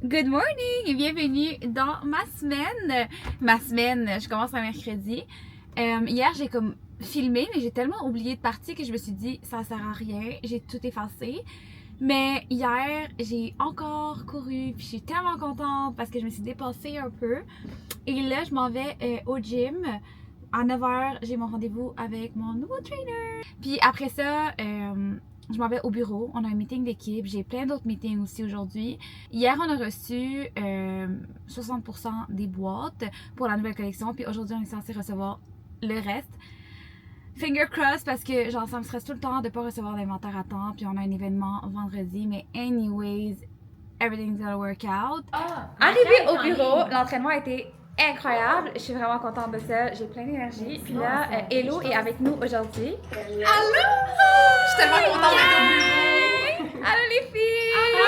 Good morning et bienvenue dans ma semaine. Je commence un mercredi. Hier, j'ai comme filmé, mais j'ai tellement oublié de partir que je me suis dit, ça sert à rien, j'ai tout effacé. Mais hier, j'ai encore couru, puis je suis tellement contente parce que je me suis dépassée un peu. Et là, je m'en vais au gym. À 9h, j'ai mon rendez-vous avec mon nouveau trainer. Puis après ça, je m'en vais au bureau. On a un meeting d'équipe. J'ai plein d'autres meetings aussi aujourd'hui. Hier, on a reçu 60% des boîtes pour la nouvelle collection. Puis aujourd'hui, on est censé recevoir le reste. Finger crossed parce que genre ça me stresse tout le temps de pas recevoir l'inventaire à temps. Puis on a un événement vendredi. Mais anyways, everything's gonna work out. Arrivé au bureau, l'entraînement a été incroyable. Je suis vraiment contente de ça. J'ai plein d'énergie. Puis là, Hello est avec nous aujourd'hui. Allô! Je suis tellement contente d'être au bureau. Allô les filles! Allô!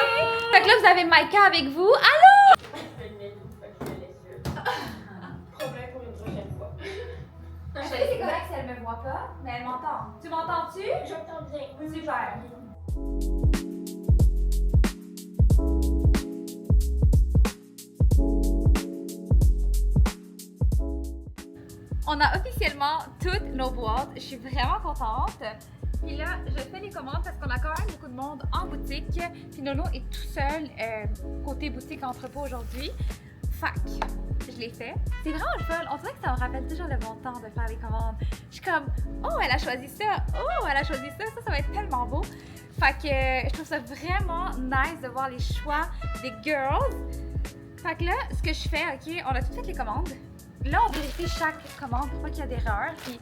Fait que là, vous avez Maïka avec vous. Allô! Problème pour une prochaine fois. Je sais que c'est correct si elle me voit pas, mais elle m'entend. Tu m'entends-tu? J'entends bien. Super. On a officiellement toutes nos boîtes. Je suis vraiment contente. Puis là, je fais les commandes parce qu'on a quand même beaucoup de monde en boutique. Puis Nono est tout seul côté boutique entrepôt aujourd'hui. Fac, je l'ai fait. C'est vraiment le fun. On dirait que ça me rappelle toujours le bon temps de faire les commandes. Je suis comme, oh, elle a choisi ça. Oh, elle a choisi ça. Ça va être tellement beau. Fait que je trouve ça vraiment nice de voir les choix des girls. Fait que là, ce que je fais, ok, on a tout fait les commandes. Là, on vérifie chaque commande pour pas qu'il y ait d'erreur. Puis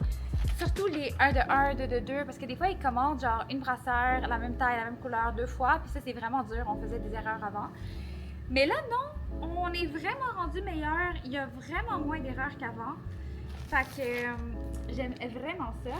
surtout les 1 de 1, 2 de 2, parce que des fois, ils commandent genre une brassière, la même taille, la même couleur 2 fois. Puis ça, c'est vraiment dur. On faisait des erreurs avant. Mais là, non, on est vraiment rendu meilleur. Il y a vraiment moins d'erreurs qu'avant. Fait que j'aime vraiment ça.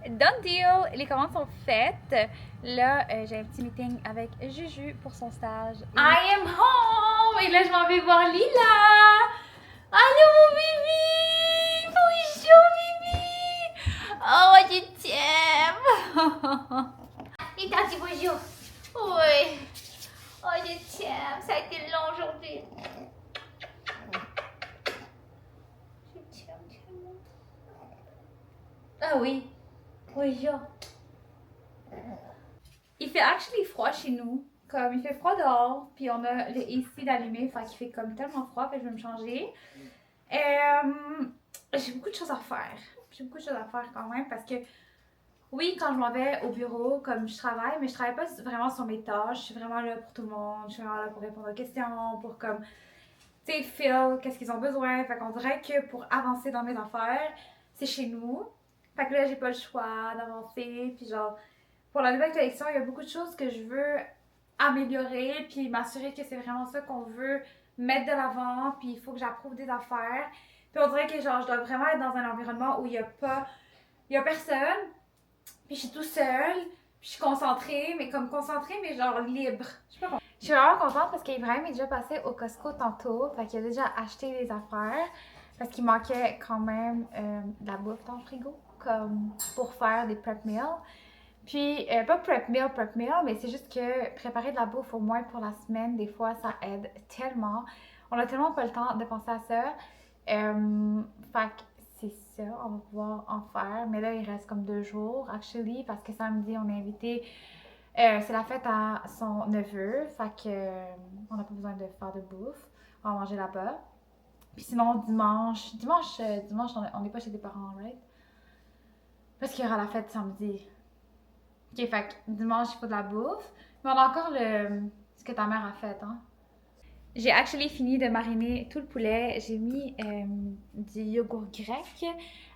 Done deal! Les commandes sont faites. Là, j'ai un petit meeting avec Juju pour son stage. I am home! Et là, je m'en vais voir Lila! Allô, mon bébé! Bonjour, bébé! Oh, je t'aime! Il t'a dit bonjour. Oui! Oh, je t'aime! Ça a été long aujourd'hui. Je t'aime tellement. Ah oui! Bonjour! Il fait actually froid chez nous. Comme il fait froid dehors, puis on a le AC d'allumé, fait qu'il fait comme tellement froid que je vais me changer. J'ai beaucoup de choses à faire. J'ai beaucoup de choses à faire quand même parce que oui, quand je m'en vais au bureau, comme je travaille, mais je travaille pas vraiment sur mes tâches. Je suis vraiment là pour tout le monde. Je suis vraiment là pour répondre aux questions, pour comme, tu sais, feel qu'est-ce qu'ils ont besoin. Fait qu'on dirait que pour avancer dans mes affaires, c'est chez nous. Fait que là, j'ai pas le choix d'avancer. Puis genre, pour la nouvelle collection, il y a beaucoup de choses que je veux améliorer, puis m'assurer que c'est vraiment ça qu'on veut mettre de l'avant, puis il faut que j'approuve des affaires. Puis on dirait que genre, je dois vraiment être dans un environnement où il y a personne, puis je suis tout seule, puis je suis concentrée, mais genre libre. Je sais pas comment. Je suis vraiment contente parce qu'Ibrahim est déjà passé au Costco tantôt, fait qu'il a déjà acheté des affaires, parce qu'il manquait quand même de la bouffe dans le frigo, comme pour faire des prep meals. Puis, pas prep meal, mais c'est juste que préparer de la bouffe au moins pour la semaine, des fois, ça aide tellement. On a tellement pas le temps de penser à ça. Fait que c'est ça, on va pouvoir en faire. Mais là, il reste comme 2 jours, actually, parce que samedi, on est invité. C'est la fête à son neveu, fait que on n'a pas besoin de faire de bouffe. On va manger là-bas. Puis sinon, dimanche, on n'est pas chez tes parents, right? Parce qu'il y aura la fête samedi. Ok, fait que dimanche, il faut de la bouffe. Mais on a encore ce que ta mère a fait, hein? J'ai actually fini de mariner tout le poulet. J'ai mis du yogourt grec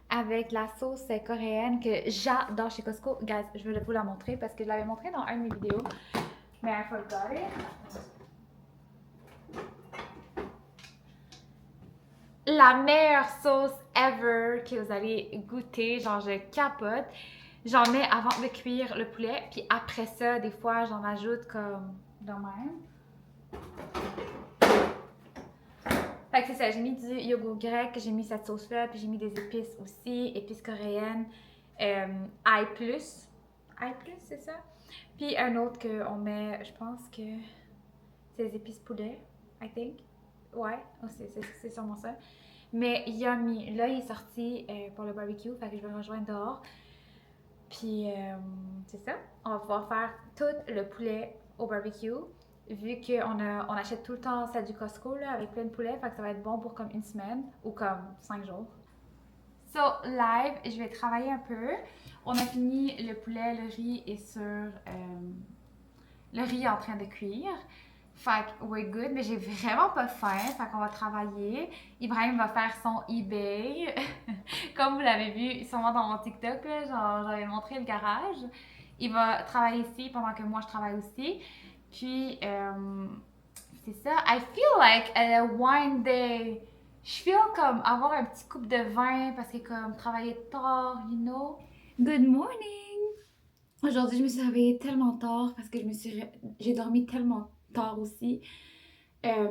avec la sauce coréenne que j'adore chez Costco. Guys, je vais vous la montrer parce que je l'avais montrée dans une de mes vidéos. Mais I forgot it. La meilleure sauce ever que vous allez goûter. Genre, je capote. J'en mets avant de cuire le poulet. Puis après ça, des fois, j'en ajoute comme de même. Fait que c'est ça, j'ai mis du yogourt grec, j'ai mis cette sauce-là, puis j'ai mis des épices aussi, épices coréennes, ail plus. Ail plus, c'est ça? Puis un autre qu'on met, je pense que c'est des épices poulet, I think. Ouais, oh, c'est sûrement ça. Mais yummy. Là, il est sorti pour le barbecue, fait que je vais le rejoindre dehors. Puis c'est ça, on va pouvoir faire tout le poulet au barbecue. Vu on achète tout le temps ça du Costco là, avec plein de poulet, fait que ça va être bon pour comme une semaine ou comme 5 jours. So, live, je vais travailler un peu. On a fini le poulet, le riz est sur... le riz est en train de cuire. Fait que we're good, mais j'ai vraiment pas faim, fait qu'on va travailler. Ibrahim va faire son eBay. Comme vous l'avez vu sûrement dans mon TikTok, là, genre j'avais montré le garage. Il va travailler ici pendant que moi je travaille aussi. Puis, c'est ça. I feel like a wine day. Je feel comme avoir un petit coupe de vin parce que comme travailler tard, you know. Good morning! Aujourd'hui, je me suis réveillée tellement tard parce que j'ai dormi tellement tard aussi.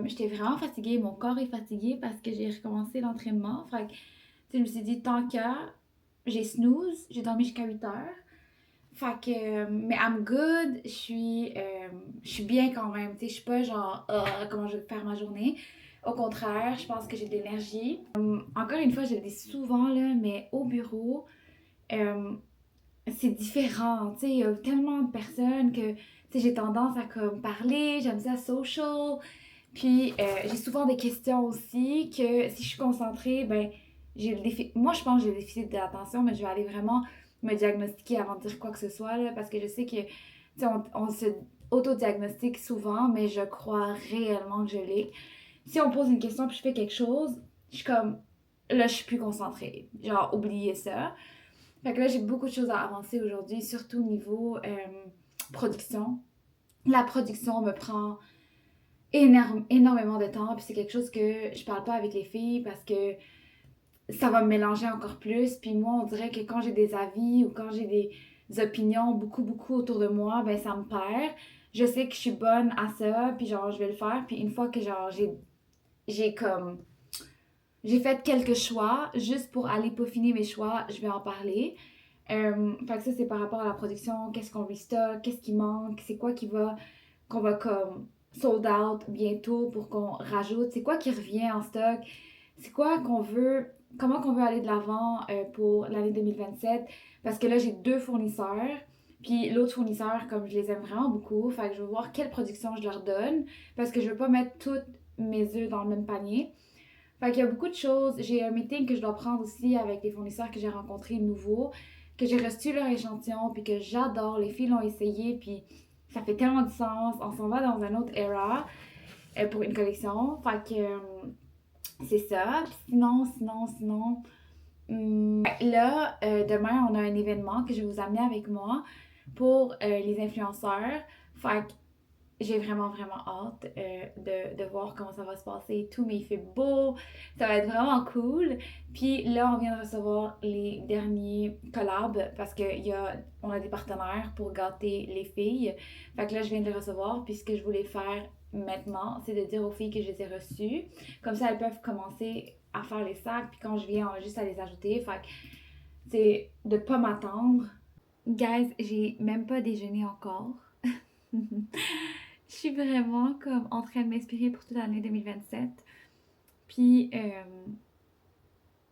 J'étais vraiment fatiguée, mon corps est fatigué parce que j'ai recommencé l'entraînement. Fait que, je me suis dit, tant qu'à, j'ai snooze, j'ai dormi jusqu'à 8 heures. Fait que, mais I'm good, je suis bien quand même, tu sais, je suis pas genre, comment je vais faire ma journée. Au contraire, je pense que j'ai de l'énergie. Encore une fois, je le dis souvent, là, mais au bureau, euh, c'est différent, tu sais, il y a tellement de personnes que, tu sais, j'ai tendance à comme parler, j'aime ça social, puis j'ai souvent des questions aussi que si je suis concentrée, ben, moi je pense que j'ai le déficit d'attention, mais je vais aller vraiment me diagnostiquer avant de dire quoi que ce soit, là, parce que je sais que, tu sais, on se auto-diagnostique souvent, mais je crois réellement que je l'ai. Si on pose une question puis je fais quelque chose, je suis comme, là, je suis plus concentrée. Genre, oubliez ça. Fait que là, j'ai beaucoup de choses à avancer aujourd'hui, surtout au niveau production. La production me prend énormément de temps, puis c'est quelque chose que je parle pas avec les filles parce que ça va me mélanger encore plus. Puis moi, on dirait que quand j'ai des avis ou quand j'ai des opinions beaucoup autour de moi, ben ça me perd. Je sais que je suis bonne à ça, puis genre, je vais le faire. Puis une fois que genre, j'ai comme... J'ai fait quelques choix, juste pour aller peaufiner mes choix, je vais en parler. Fait que ça, c'est par rapport à la production, qu'est-ce qu'on restock, qu'est-ce qui manque, c'est quoi qu'on va comme sold out bientôt pour qu'on rajoute, c'est quoi qui revient en stock, c'est quoi qu'on veut, comment qu'on veut aller de l'avant pour l'année 2027. Parce que là, j'ai deux fournisseurs, puis l'autre fournisseur, comme je les aime vraiment beaucoup, fait que je veux voir quelle production je leur donne, parce que je veux pas mettre toutes mes œufs dans le même panier. Fait qu'il y a beaucoup de choses. J'ai un meeting que je dois prendre aussi avec les fournisseurs que j'ai rencontrés nouveaux, que j'ai reçu leur échantillon, puis que j'adore. Les filles l'ont essayé, puis ça fait tellement de sens. On s'en va dans un autre era pour une collection. Fait que c'est ça. Puis sinon. Là, demain, on a un événement que je vais vous amener avec moi pour les influenceurs. Fait que j'ai vraiment hâte de voir comment ça va se passer. Tout, mais il fait beau. Ça va être vraiment cool. Puis là, on vient de recevoir les derniers collabs parce on a des partenaires pour gâter les filles. Fait que là, je viens de les recevoir. Puis ce que je voulais faire maintenant, c'est de dire aux filles que je les ai reçues. Comme ça, elles peuvent commencer à faire les sacs. Puis quand je viens, on a juste à les ajouter. Fait que c'est de pas m'attendre. Guys, j'ai même pas déjeuné encore. Je suis vraiment comme en train de m'inspirer pour toute l'année 2027. Puis,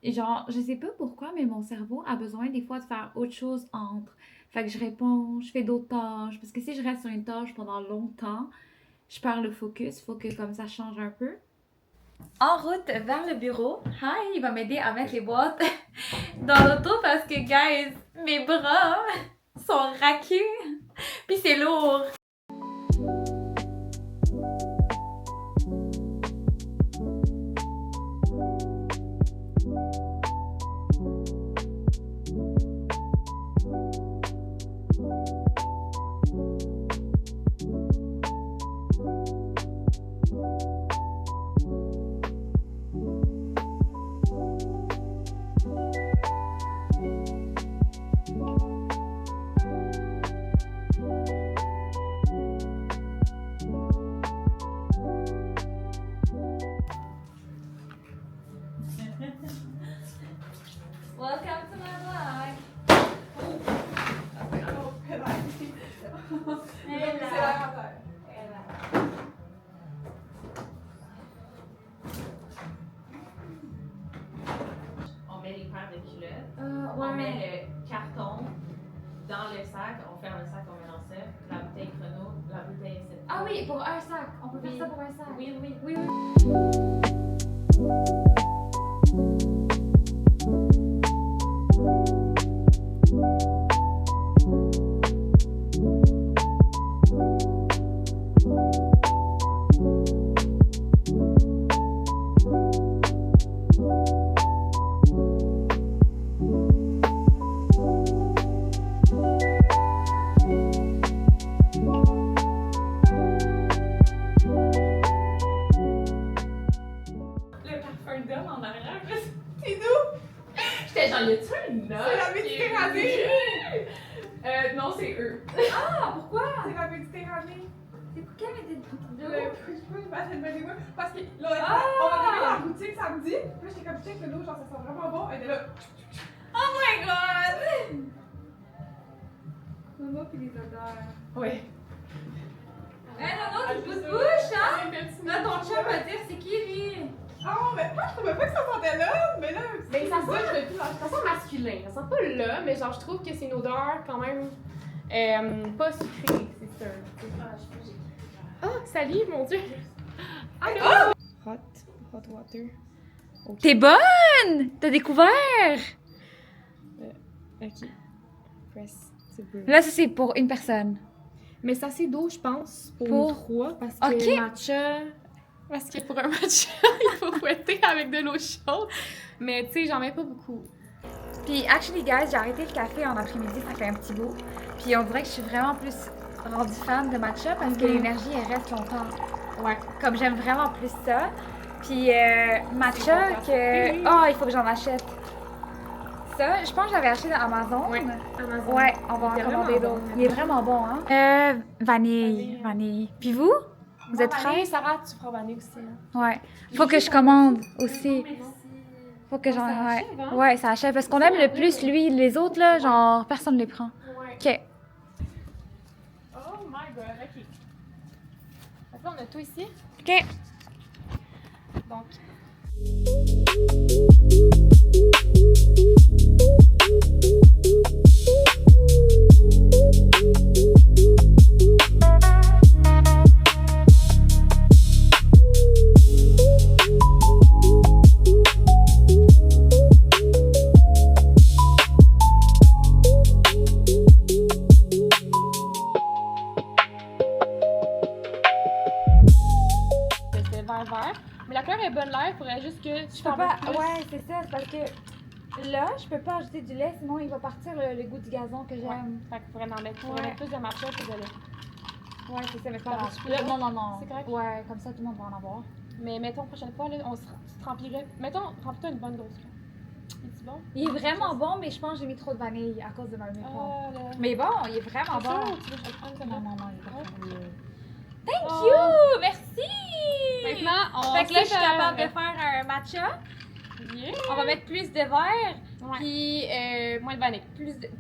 genre, je sais pas pourquoi, mais mon cerveau a besoin des fois de faire autre chose entre. Fait que je réponds, je fais d'autres tâches. Parce que si je reste sur une tâche pendant longtemps, je perds le focus. Faut que comme ça change un peu. en route vers le bureau. Hi, il va m'aider à mettre les boîtes dans l'auto parce que, guys, mes bras sont raqués. Puis c'est lourd. Welcome to my vlog. On met les paires de culottes, Ouais. on met le carton dans le sac, on ferme le sac, on met dans ça, la bouteille chrono, la bouteille c'est. Ah oui, pour un sac. On peut Oui. faire ça pour un sac. Oui, oui. Oui, oui. Le parfum d'homme en arrière, c'est nous! J'étais genre, y a-tu un homme? C'est la Méditerranée! Non, c'est eux. Ah, pourquoi? C'est la Méditerranée. C'est pour quelle Méditerranée? Je peux pas tellement des mots. Parce que là, Ah! on va aller dans la boutique samedi. Puis là, j'étais comme check le dos, genre ça sent vraiment bon. Elle était là. Oh my god! Momo pis les odeurs. Ouais. Eh non, tu te bouche, hein? Là, ton chum va dire, c'est qui lui? Ah, mais moi, je trouvais pas que ça sentait là. Mais là, Ben, ça ça, sent, ça sent masculin. Ça sent pas là, mais genre, je trouve que c'est une odeur quand même pas sucrée, c'est sûr. Ah, salut, mon Dieu! Allô? Hot water. Ok. T'es bonne! T'as découvert! Ok. Press to brew. Là, ça, c'est pour une personne. Mais c'est assez d'eau, je pense, pour Pour- nous trois, parce que Ok. matcha... Parce que pour un matcha, il faut fouetter avec de l'eau chaude. Mais tu sais, j'en mets pas beaucoup. Puis, actually, guys, j'ai arrêté le café en après-midi, ça fait un petit bout. Puis, on dirait que je suis vraiment plus rendue fan de matcha parce que Mhm. l'énergie, elle reste longtemps. Ouais. Comme j'aime vraiment plus ça. Puis, matcha, C'est que. fantastique. Oh, il faut que j'en achète. Ça, je pense que j'avais acheté dans Amazon. Ouais. Amazon. Ouais, on va en Il est commander vraiment d'autres. bon. Il est vraiment bon, hein? Vanille. Vanille. Puis vous? Vous êtes Vanille, prêts? Sarah, tu feras vanille aussi. Hein? Ouais. Faut que je commande aussi. Faut que j'en. Ça Ouais. achève, hein? Ouais, ça achève. Parce qu'on aime le plus lui. Les autres, là, genre, personne ne les prend. Ouais. Ok. Oh my god, ok. Fait que là, on a tout ici. Ok. Donc, c'est vert. Mais la couleur est bonne l'air, il faudrait juste que tu Je peux t'en pas. mettes plus. Ouais, c'est ça. C'est parce que là, je peux pas ajouter du lait, sinon il va partir le goût du gazon que j'aime. Fait qu'il faudrait en mettre, faudrait Ouais. mettre plus de matcha que de lait. Ouais, c'est ça, mais c'est pas Là, grave. tu peux- Non, non, non. C'est correct. Ouais, comme ça, tout le monde va en avoir. Mais mettons, prochaine fois, là, tu te remplirais. Mettons, remplis-toi une bonne grosse cuillère. C'est bon? Il est vraiment bon, mais je pense que j'ai mis trop de vanille à cause de ma mémoire. Ah, là. Mais bon, il est vraiment C'est bon. sûr, tu veux que je le prenne comme Non, ça? non, non, il est vraiment Ouais. bon. Thank Oh. you! Merci! Maintenant, on Fait que là, je suis sépare. capable de faire un matcha. Yeah. On va mettre plus de verre, Ouais. puis Moins de vanille.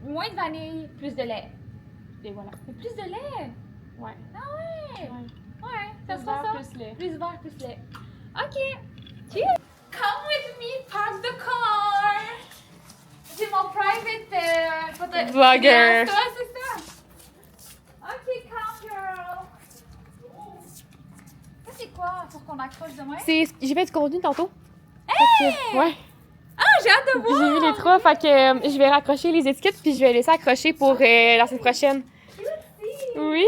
moins de vanille, plus de lait. Et voilà. Mais plus de lait! Ouais. Ah ouais! Ouais. Ouais, ça Plus sera vert, ça. plus lait. Plus vert, plus lait. Ok. Cheers. Come with me, park the car. C'est mon private photo. Vlogger. C'est ça, c'est ça. Ok, come girl. Ça c'est quoi pour qu'on qu'on accroche demain? J'ai fait du contenu tantôt. Hey! Ouais. Ah, j'ai hâte de voir! J'ai vu les 3, fait que je vais raccrocher les étiquettes puis je vais laisser accrocher pour la semaine prochaine. Oui!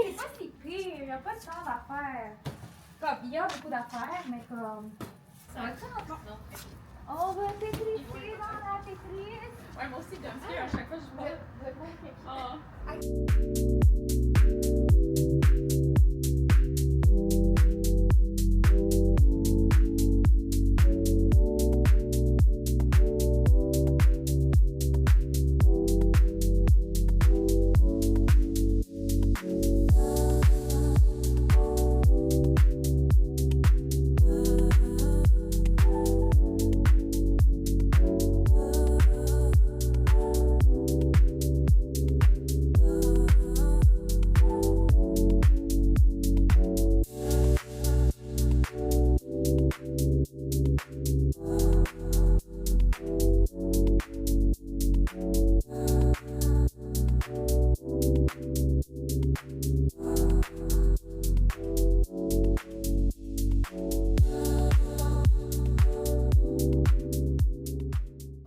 C'est pas si pire, il n'y a pas de temps d'affaires. Comme, il y a beaucoup d'affaires, mais comme. Ça va être ça, Non. on va t'écrire dans la Tetris. Ouais, moi aussi, j'aime ça. À chaque fois, je vois. Ah.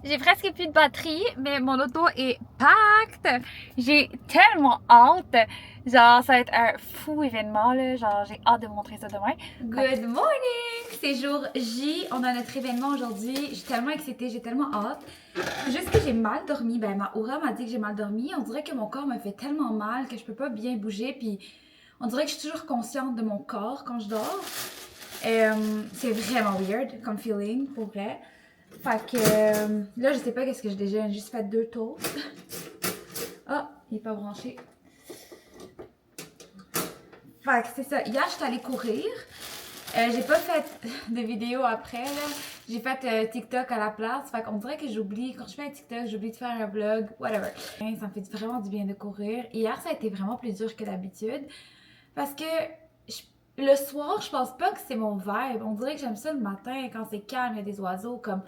J'ai presque plus de batterie, mais mon auto est packed. J'ai tellement hâte. Genre, ça va être un fou événement, là. Genre, j'ai hâte de vous montrer ça demain. Good morning! C'est jour J. On a notre événement aujourd'hui. Je suis tellement excitée, j'ai tellement hâte. C'est juste que j'ai mal dormi. Ben, ma aura m'a dit que j'ai mal dormi. On dirait que mon corps me fait tellement mal que je peux pas bien bouger. Puis, on dirait que je suis toujours consciente de mon corps quand je dors. C'est vraiment weird comme feeling, pour vrai. Fait que là, je sais pas qu'est-ce que je déjeune. J'ai juste fait 2 toasts. Ah, il est pas branché. Fait que c'est ça. Hier, j'étais allée courir. J'ai pas fait de vidéo après, là. J'ai fait TikTok à la place. Fait qu'on dirait que j'oublie. Quand je fais un TikTok, j'oublie de faire un vlog. Whatever. Ça me fait vraiment du bien de courir. Hier, ça a été vraiment plus dur que d'habitude. Parce que le soir, je pense pas que c'est mon vibe. On dirait que j'aime ça le matin quand c'est calme, il y a des oiseaux. Comme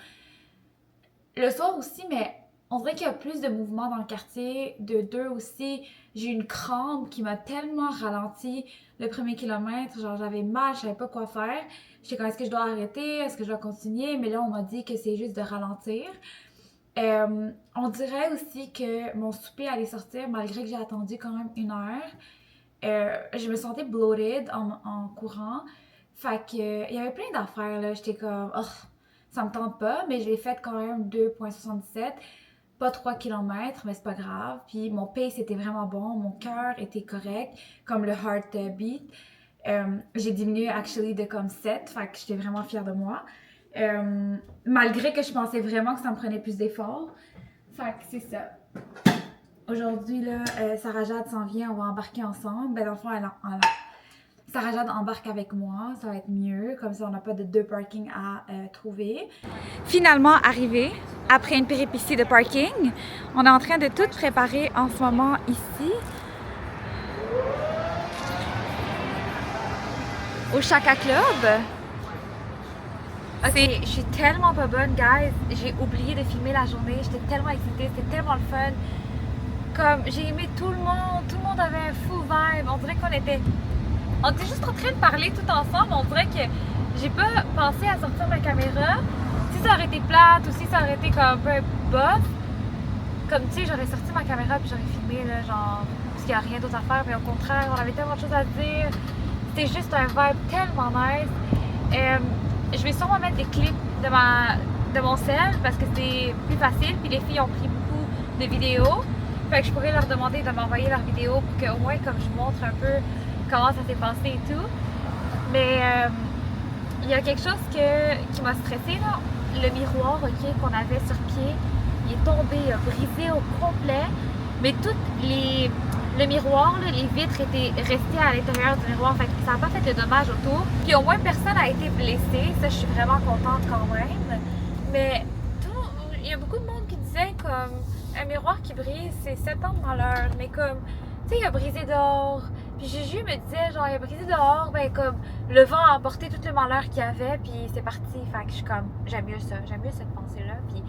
le soir aussi, mais on dirait qu'il y a plus de mouvement dans le quartier. De 2 aussi, j'ai une crampe qui m'a tellement ralenti le premier kilomètre. Genre, j'avais mal, je savais pas quoi faire. J'étais comme, est-ce que je dois arrêter? Est-ce que je dois continuer? Mais là, on m'a dit que c'est juste de ralentir. On dirait aussi que mon souper allait sortir malgré que j'ai attendu quand même 1 heure. Je me sentais bloated en courant. Fait que il y avait plein d'affaires là. J'étais comme, oh, ça me tente pas, mais je l'ai fait quand même 2,77. Pas 3 km, mais c'est pas grave. Puis mon pace était vraiment bon, mon cœur était correct, comme le heartbeat. J'ai diminué actually de comme 7, fait que j'étais vraiment fière de moi. Malgré que je pensais vraiment que ça me prenait plus d'efforts. Fait que c'est ça. Aujourd'hui, là, Sarah Jade s'en vient, on va embarquer ensemble. Ben, dans le fond, Sarah Jade embarque avec moi, ça va être mieux. Comme ça, on n'a pas de 2 parkings à trouver. Finalement arrivé, après une péripétie de parking, on est en train de tout préparer en ce moment ici. Au Chaka Club. Ok, je suis tellement pas bonne, guys. J'ai oublié de filmer la journée. J'étais tellement excitée, c'était tellement le fun. Comme, j'ai aimé tout le monde avait un fou vibe. On dirait qu'on était juste en train de parler tout ensemble. On dirait que j'ai pas pensé à sortir ma caméra. Si ça aurait été plate ou si ça aurait été comme un peu bof, comme tu sais, j'aurais sorti ma caméra puis j'aurais filmé, là, genre, parce qu'il n'y a rien d'autre à faire. Mais au contraire, on avait tellement de choses à dire. C'était juste un vibe tellement nice. Je vais sûrement mettre des clips de mon cell parce que c'est plus facile. Puis les filles ont pris beaucoup de vidéos. Fait que je pourrais leur demander de m'envoyer leurs vidéos pour qu'au moins comme je vous montre un peu comment ça s'est passé et tout. Mais il y a quelque chose qui m'a stressée là. Le miroir qu'on avait sur pied, il est tombé, il a brisé au complet. Mais le miroir, là, les vitres étaient restées à l'intérieur du miroir. Fait que ça n'a pas fait de dommages autour. Puis au moins personne n'a été blessé. Ça, je suis vraiment contente quand même. Mais il y a beaucoup de monde qui disait comme un miroir qui brise, c'est 7 ans de malheur. Mais comme, tu sais, il a brisé dehors. Puis Juju me disait, genre, il a brisé dehors, ben comme, le vent a emporté tout le malheur qu'il y avait, puis c'est parti. Fait que je suis comme, j'aime mieux ça, j'aime mieux cette pensée-là. Puis,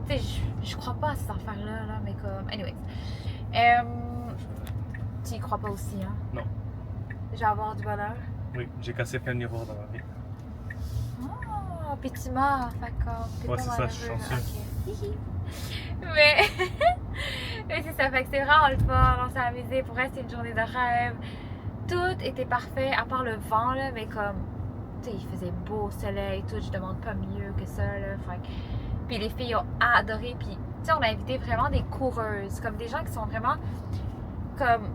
tu sais, je crois pas à ces affaires-là, là, mais comme, anyways. Tu y crois pas aussi, hein? Non. Je vais avoir du bonheur. Oui, j'ai cassé plein de miroirs dans ma vie. Oh, puis tu m'as, fait que t'es Ouais, pas c'est ça, je suis malheureux. chanceux. Ok. Hihi. Mais, mais c'est ça, fait que c'est vraiment le fun, on s'est amusé. Pour elle, c'est une journée de rêve. Tout était parfait, à part le vent, là, mais comme, tu sais, il faisait beau soleil, tout, je demande pas mieux que ça, là. Fait que- puis les filles ont adoré, puis, tu sais, on a invité vraiment des coureuses, comme des gens qui sont vraiment, comme,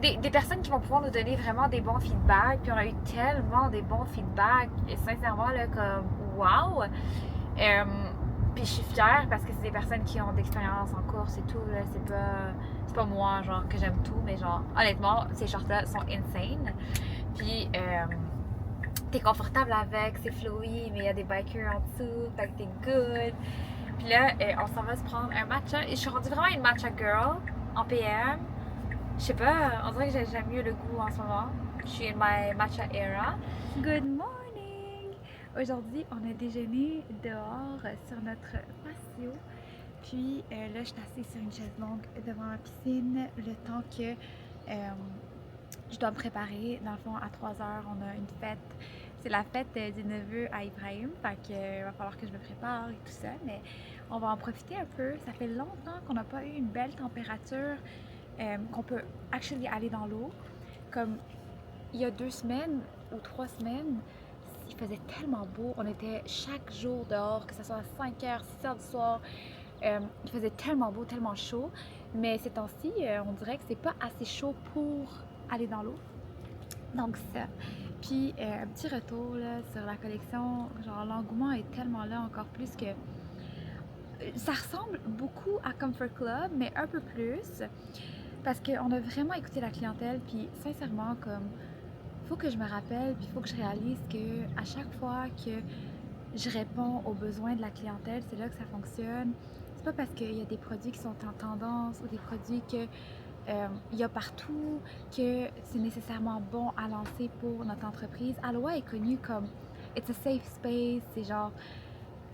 des personnes qui vont pouvoir nous donner vraiment des bons feedbacks, puis on a eu tellement des bons feedbacks, et sincèrement, là, comme, wow! Puis je suis fière parce que c'est des personnes qui ont d'expérience en course et tout, là, c'est pas moi, genre, que j'aime tout, mais genre, honnêtement, ces shorts-là sont insane. Puis, t'es confortable avec, c'est flowy, mais il y a des bikers en dessous, fait que t'es good. Puis là, on s'en va se prendre un matcha, et je suis rendue vraiment une matcha girl en PM. Je sais pas, on dirait que j'aime mieux le goût en ce moment. Je suis in my matcha era. Good morning! Aujourd'hui, on a déjeuné dehors sur notre patio. Puis là, je suis assise sur une chaise longue devant la piscine le temps que je dois me préparer. Dans le fond, à 3 heures, on a une fête. C'est la fête du neveu à Ibrahim. Fait que va falloir que je me prépare et tout ça. Mais on va en profiter un peu. Ça fait longtemps qu'on n'a pas eu une belle température, qu'on peut actually aller dans l'eau. Comme il y a 2 semaines ou 3 semaines, il faisait tellement beau. On était chaque jour dehors, que ce soit à 5h, 6h du soir. Il faisait tellement beau, tellement chaud. Mais ces temps-ci, on dirait que c'est pas assez chaud pour aller dans l'eau. Donc ça. Puis un petit retour là, sur la collection. Genre l'engouement est tellement là encore plus que... Ça ressemble beaucoup à Comfort Club, mais un peu plus. Parce qu'on a vraiment écouté la clientèle. Puis sincèrement, comme... faut que je me rappelle, puis il faut que je réalise que à chaque fois que je réponds aux besoins de la clientèle, c'est là que ça fonctionne. C'est pas parce qu'il y a des produits qui sont en tendance ou des produits que il y a partout que c'est nécessairement bon à lancer pour notre entreprise. Aloha est connue comme it's a safe space, c'est genre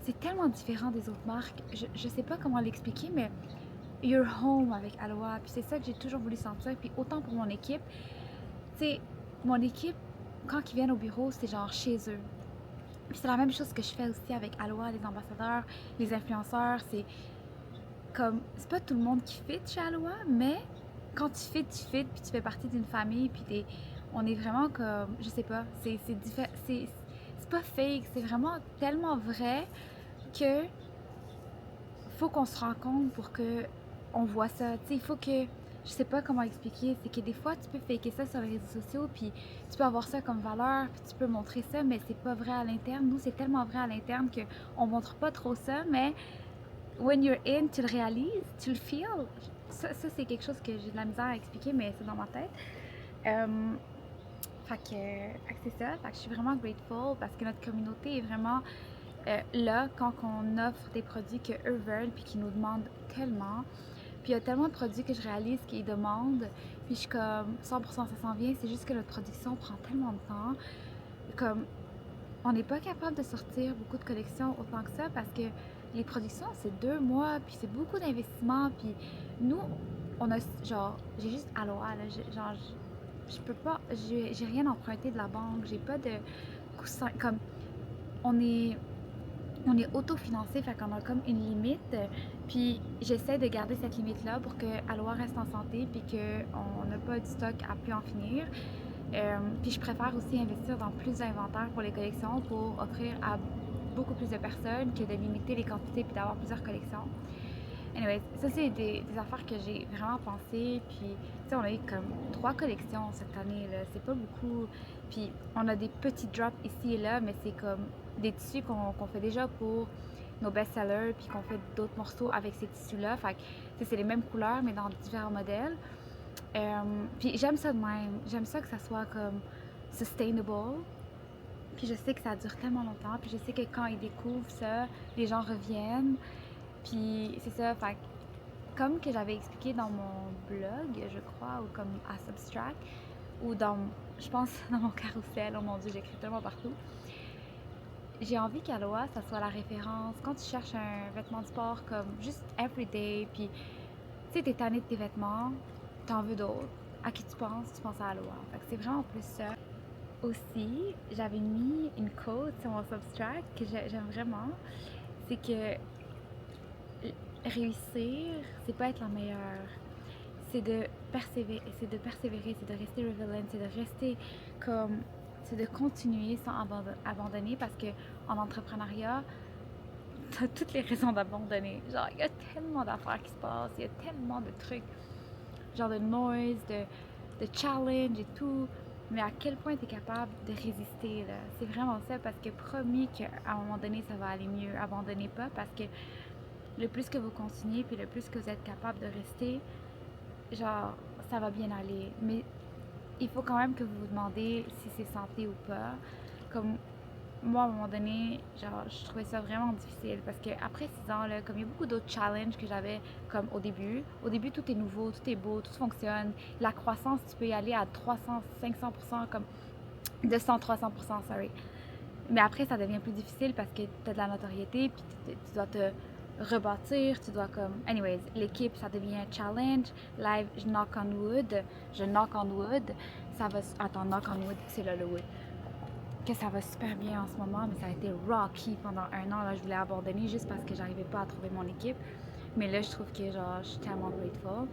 c'est tellement différent des autres marques. Je sais pas comment l'expliquer, mais you're home avec Aloha. Puis c'est ça que j'ai toujours voulu sentir. Puis autant pour mon équipe, tu sais, mon équipe, quand ils viennent au bureau, c'est genre chez eux. Puis c'est la même chose que je fais aussi avec Aloha, les ambassadeurs, les influenceurs. C'est comme, c'est pas tout le monde qui fit chez Aloha, mais quand tu fit, puis tu fais partie d'une famille, puis on est vraiment comme, je sais pas, c'est pas fake, c'est vraiment tellement vrai que faut qu'on se rencontre pour que on voit ça. Tu sais, il faut que, je sais pas comment expliquer, c'est que des fois tu peux faker ça sur les réseaux sociaux, puis tu peux avoir ça comme valeur, puis tu peux montrer ça, mais c'est pas vrai à l'interne. Nous, c'est tellement vrai à l'interne que on montre pas trop ça, mais when you're in, tu le réalises, tu le feel. Ça c'est quelque chose que j'ai de la misère à expliquer, mais c'est dans ma tête. Fait que c'est ça. Fait que je suis vraiment grateful parce que notre communauté est vraiment là quand on offre des produits qu'eux veulent puis qu'ils nous demandent tellement. Puis il y a tellement de produits que je réalise qu'ils demandent. Puis je suis comme 100% ça s'en vient. C'est juste que notre production prend tellement de temps. Comme on n'est pas capable de sortir beaucoup de collections autant que ça parce que les productions, c'est 2 mois, puis c'est beaucoup d'investissement, puis nous, on a, genre, j'ai juste Aloha, là, genre, je peux pas, j'ai rien emprunté de la banque, j'ai pas de coussin, comme, on est autofinancé, fait qu'on a comme une limite, puis j'essaie de garder cette limite-là pour que Aloha reste en santé, puis qu'on n'a pas du stock à plus en finir. Puis je préfère aussi investir dans plus d'inventaire pour les collections pour offrir à beaucoup plus de personnes que de limiter les quantités puis d'avoir plusieurs collections. Anyway, ça c'est des affaires que j'ai vraiment pensé. Puis, tu sais, on a eu comme 3 collections cette année, là. C'est pas beaucoup. Puis, on a des petits drops ici et là, mais c'est comme des tissus qu'on fait déjà pour nos best-sellers, puis qu'on fait d'autres morceaux avec ces tissus-là. Fait que, tu sais, c'est les mêmes couleurs, mais dans différents modèles. Puis, j'aime ça de même. J'aime ça que ça soit comme sustainable. Puis je sais que ça dure tellement longtemps. Puis je sais que quand ils découvrent ça, les gens reviennent. Puis c'est ça, fait que comme que j'avais expliqué dans mon blog, je crois, ou comme à Substract, ou dans, je pense, dans mon carrousel, oh mon Dieu, j'écris tellement partout. J'ai envie qu'Aloha, ça soit la référence. Quand tu cherches un vêtement de sport comme juste everyday, puis tu sais, t'es tanné de tes vêtements, t'en veux d'autres. À qui tu penses à Aloha. Fait que c'est vraiment plus ça. aussi, j'avais mis une quote sur mon Substack que j'aime vraiment. C'est que réussir, c'est pas être la meilleure. C'est de persévérer, c'est de rester resilient, c'est de rester comme... C'est de continuer sans abandonner parce que en entrepreneuriat, t'as toutes les raisons d'abandonner. Genre, il y a tellement d'affaires qui se passent, il y a tellement de trucs, genre de noise, de challenge et tout. Mais à quel point tu es capable de résister, là. C'est vraiment ça, parce que promis qu'à un moment donné, ça va aller mieux. Abandonnez pas, parce que le plus que vous continuez, puis le plus que vous êtes capable de rester, genre, ça va bien aller. Mais il faut quand même que vous vous demandez si c'est santé ou pas. Comme moi, à un moment donné, genre, je trouvais ça vraiment difficile parce que après 6 ans, là, comme il y a beaucoup d'autres challenges que j'avais comme au début, tout est nouveau, tout est beau, tout fonctionne. La croissance, tu peux y aller à 300, 500%, comme 200, 300%, sorry. Mais après, ça devient plus difficile parce que tu as de la notoriété, puis tu dois te rebâtir, tu dois comme... Anyways, l'équipe, ça devient un challenge. Live, je knock on wood. Ça va... Attends, knock on wood, c'est là le wood. Que ça va super bien en ce moment, mais ça a été rocky pendant 1 an. Là, je voulais abandonner juste parce que j'arrivais pas à trouver mon équipe. Mais là, je trouve que genre, je suis tellement grateful.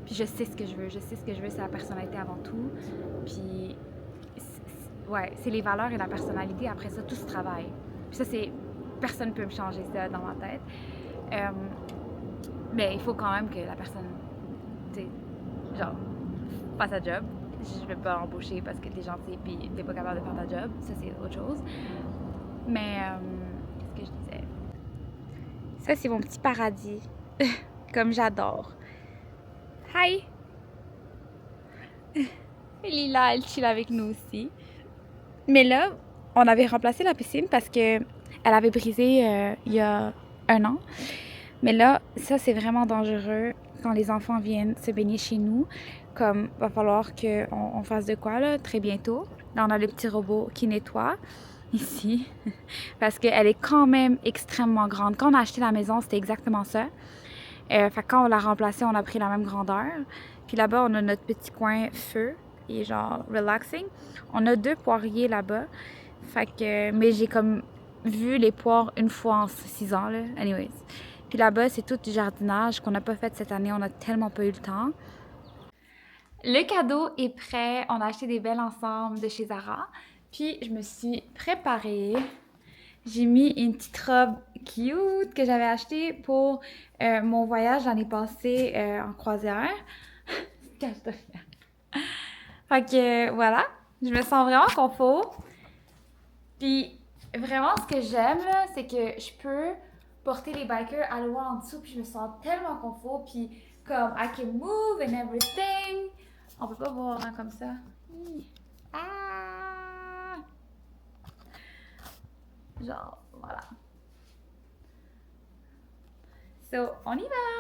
Puis je sais ce que je veux. C'est la personnalité avant tout. Puis ouais, c'est les valeurs et la personnalité. Après ça, tout se travaille. Puis ça, c'est... Personne ne peut me changer ça dans ma tête. Mais il faut quand même que la personne, tu sais, genre, fasse sa job. Je vais pas embaucher parce que t'es gentil puis t'es pas capable de faire ta job. Ça, c'est autre chose. Mais, qu'est-ce que je disais? Ça, c'est mon petit paradis. Comme j'adore. Hi! Lila, elle chill avec nous aussi. Mais là, on avait remplacé la piscine parce que elle avait brisé il y a 1 an. Mais là, ça, c'est vraiment dangereux quand les enfants viennent se baigner chez nous. Comme, va falloir qu'on fasse de quoi, là, très bientôt. Là, on a le petit robot qui nettoie, ici. Parce qu'elle est quand même extrêmement grande. Quand on a acheté la maison, c'était exactement ça. Fait que quand on l'a remplacée, on a pris la même grandeur. Puis là-bas, on a notre petit coin feu et genre relaxing. On a 2 poiriers là-bas. Fait que, mais j'ai comme vu les poires une fois en 6 ans, là. Anyways. Puis là-bas, c'est tout du jardinage qu'on n'a pas fait cette année. On a tellement pas eu le temps. Le cadeau est prêt. On a acheté des belles ensembles de chez Zara. Puis, je me suis préparée. J'ai mis une petite robe cute que j'avais achetée pour mon voyage l'année passée en croisière. Fait que voilà, je me sens vraiment confort. Puis vraiment, ce que j'aime, là, c'est que je peux porter les bikers à loin en dessous, puis je me sens tellement confort. Puis comme, I can move and everything. On peut pas voir hein, comme ça. Ah! Genre, voilà. So, on y va!